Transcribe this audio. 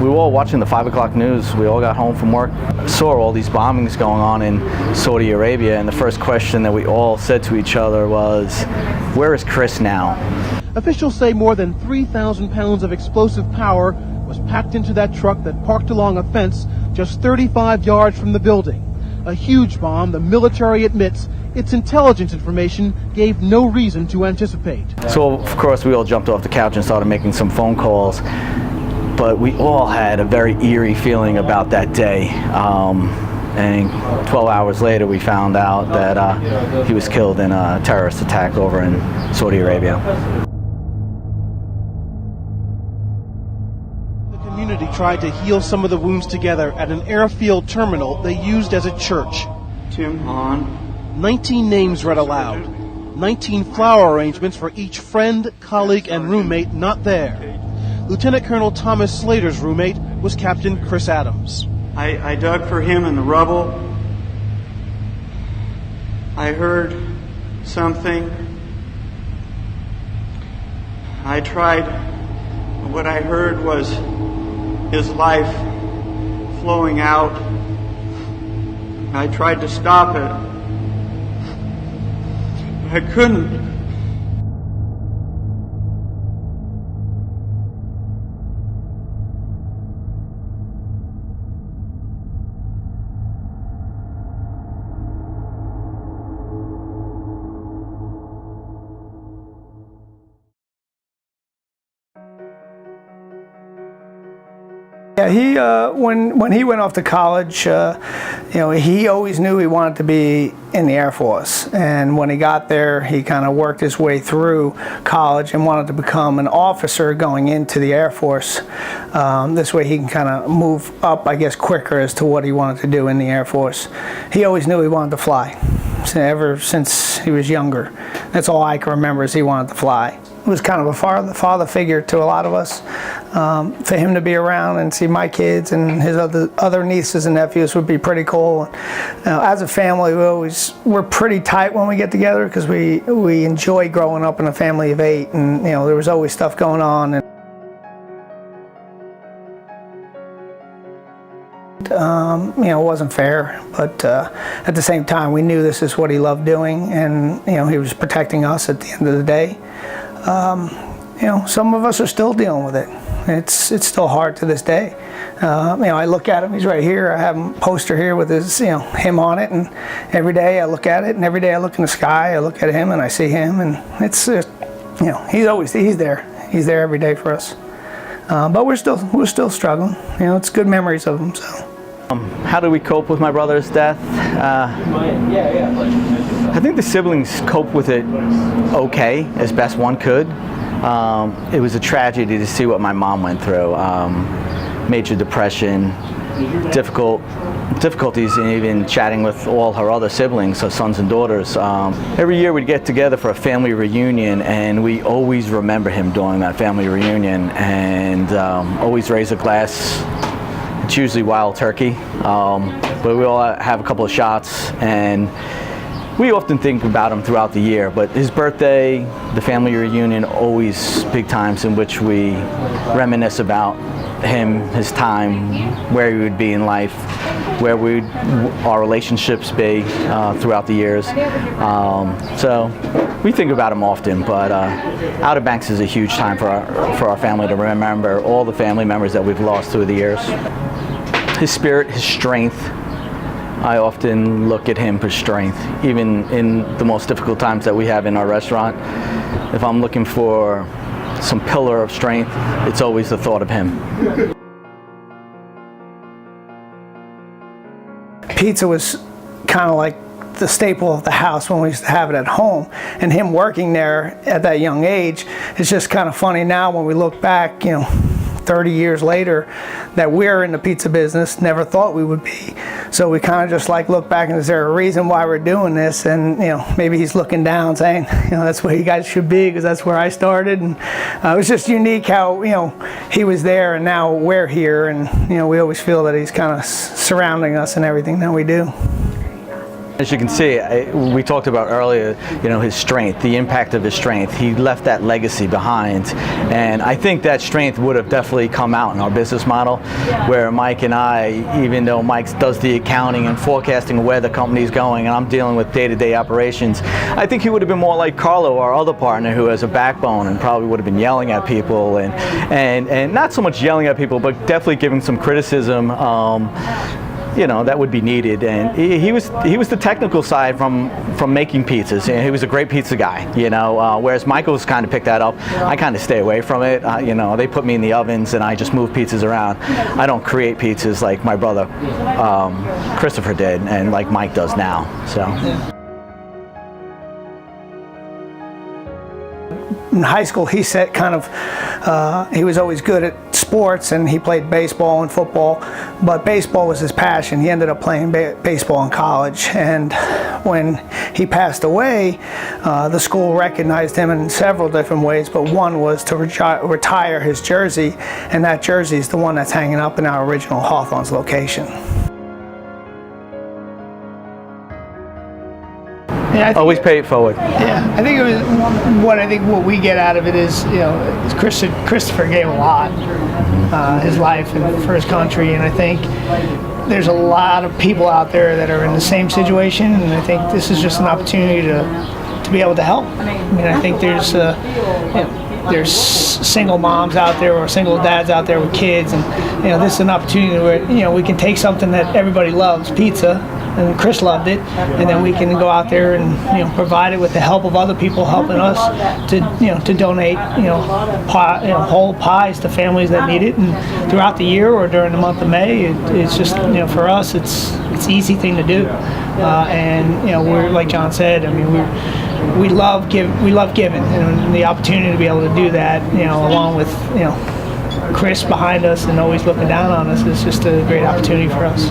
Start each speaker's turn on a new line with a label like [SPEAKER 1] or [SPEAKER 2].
[SPEAKER 1] we were all watching the 5 o'clock news. We all got home from work, saw all these bombings going on in Saudi Arabia, and the first question that we all said to each other was, where is Chris now?
[SPEAKER 2] Officials say more than 3,000 pounds of explosive power was packed into that truck that parked along a fence just 35 yards from the building. A huge bomb the military admits its intelligence information gave no reason to anticipate.
[SPEAKER 1] So, of course, we all jumped off the couch and started making some phone calls. But we all had a very eerie feeling about that day. And 12 hours later, we found out that he was killed in a terrorist attack over in Saudi Arabia.
[SPEAKER 2] The community tried to heal some of the wounds together at an airfield terminal they used as a church.
[SPEAKER 3] Tim Hahn.
[SPEAKER 2] 19 names read aloud. 19 flower arrangements for each friend, colleague, and roommate not there. Lieutenant Colonel Thomas Slater's roommate was Captain Chris Adams.
[SPEAKER 3] I dug for him in the rubble. I heard something. I tried. What I heard was his life flowing out. I tried to stop it. I couldn't.
[SPEAKER 4] Yeah, he when he went off to college, he always knew he wanted to be in the Air Force. And when he got there, he kind of worked his way through college and wanted to become an officer going into the Air Force. This way he can kind of move up, I guess, quicker as to what he wanted to do in the Air Force. He always knew he wanted to fly, ever since he was younger. That's all I can remember is he wanted to fly. It was kind of a father figure to a lot of us. For him to be around and see my kids and his other nieces and nephews would be pretty cool. As a family, we're pretty tight when we get together because we enjoy growing up in a family of 8, and there was always stuff going on. And, it wasn't fair, but at the same time, we knew this is what he loved doing, and he was protecting us at the end of the day. Some of us are still dealing with it. It's still hard to this day. I look at him, he's right here. I have a poster here with his, him on it, and every day I look at it, and every day I look in the sky, I look at him and I see him, and it's, he's there. He's there every day for us. But we're still struggling. It's good memories of him, so.
[SPEAKER 1] How do we cope with my brother's death? I think the siblings coped with it okay, as best one could. It was a tragedy to see what my mom went through. Major depression, difficulties in even chatting with all her other siblings, her sons and daughters. Every year we'd get together for a family reunion, and we always remember him during that family reunion, and always raise a glass. It's usually wild turkey, but we all have a couple of shots, and we often think about him throughout the year. But his birthday, the family reunion, always big times in which we reminisce about him, his time, where he would be in life, where would our relationships be throughout the years. So we think about him often, but Outer Banks is a huge time for our family to remember all the family members that we've lost through the years. His spirit, his strength, I often look at him for strength. Even in the most difficult times that we have in our restaurant, if I'm looking for some pillar of strength, it's always the thought of him.
[SPEAKER 4] Pizza was kind of like the staple of the house when we used to have it at home, and him working there at that young age, it's just kind of funny now when we look back, 30 years later, that we're in the pizza business. Never thought we would be. So we kind of just look back and is there a reason why we're doing this? And maybe he's looking down saying, that's where you guys should be because that's where I started. And it was just unique how he was there and now we're here, and we always feel that he's kind of surrounding us in everything that we do.
[SPEAKER 1] As you can see, we talked about earlier, his strength, the impact of his strength. He left that legacy behind, and I think that strength would have definitely come out in our business model, where Mike and I, even though Mike does the accounting and forecasting where the company's going, and I'm dealing with day-to-day operations, I think he would have been more like Carlo, our other partner, who has a backbone and probably would have been yelling at people, and not so much yelling at people, but definitely giving some criticism. That would be needed, and he was the technical side from making pizzas. He was a great pizza guy, whereas Michael's kind of picked that up. I kind of stay away from it. They put me in the ovens and I just move pizzas around. I don't create pizzas like my brother Christopher did, and like Mike does now. So.
[SPEAKER 4] In high school, he said he was always good at sports, and he played baseball and football, but baseball was his passion. He ended up playing baseball in college, and when he passed away, the school recognized him in several different ways, but one was to retire his jersey, and that jersey is the one that's hanging up in our original Hawthorne's location.
[SPEAKER 5] Yeah,
[SPEAKER 1] always pay it forward.
[SPEAKER 5] Yeah, I think it was what we get out of it is, Christopher gave a lot, his life and for his country, and I think there's a lot of people out there that are in the same situation, and I think this is just an opportunity to be able to help. I think there's single moms out there or single dads out there with kids, and this is an opportunity where we can take something that everybody loves, pizza, and Chris loved it, and then we can go out there and provide it with the help of other people helping us to donate whole pies to families that need it, and throughout the year or during the month of May, it's just for us it's an easy thing to do, and we're, like John said, we love giving, and the opportunity to be able to do that, along with Chris behind us and always looking down on us, is just a great opportunity for us.